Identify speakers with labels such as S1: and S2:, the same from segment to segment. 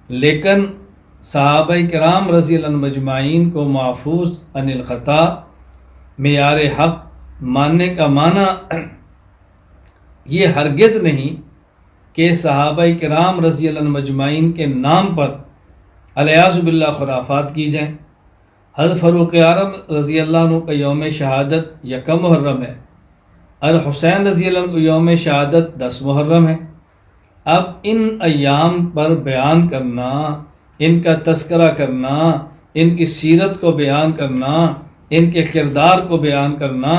S1: لیکن صحابہ کرام رضی اللہ عنہم مجمعین کو محفوظ عن الخطا معیار حق ماننے کا معنی یہ ہرگز نہیں کہ صحابہ کرام رضی اللہ عنہم مجمعین کے نام پر الیاذ باللہ خرافات کی جائیں۔ حضرت فاروق اعظم رضی اللہ عنہ کا یوم شہادت 1 محرم ہے، حسین رضی اللہ عنہ کو یوم شہادت 10 محرم ہے۔ اب ان ایام پر بیان کرنا، ان کا تذکرہ کرنا، ان کی سیرت کو بیان کرنا، ان کے کردار کو بیان کرنا،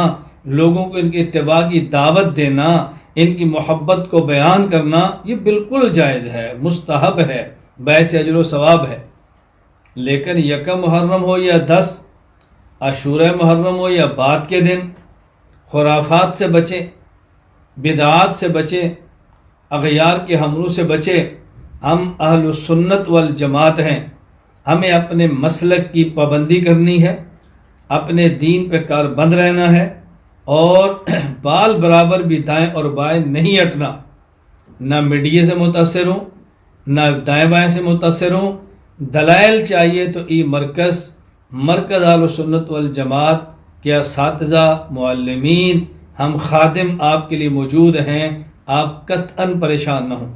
S1: لوگوں کو ان کی اتباع کی دعوت دینا، ان کی محبت کو بیان کرنا، یہ بالکل جائز ہے، مستحب ہے، باعث اجر و ثواب ہے۔ لیکن 1 محرم ہو یا 10، عاشورہ محرم ہو یا بعد کے دن، خرافات سے بچیں، بدعات سے بچیں، اغیار کے حملوں سے بچے۔ ہم اہل السنت والجماعت ہیں، ہمیں اپنے مسلک کی پابندی کرنی ہے، اپنے دین پہ کاربند رہنا ہے، اور بال برابر بھی دائیں اور بائیں نہیں ہٹنا، نہ میڈیا سے متاثر ہوں، نہ دائیں بائیں سے متاثر ہوں۔ دلائل چاہیے تو مرکز اہل السنت والجماعت کے اساتذہ، معلمین، ہم خادم آپ کے لیے موجود ہیں، آپ قطعاً پریشان نہ ہوں۔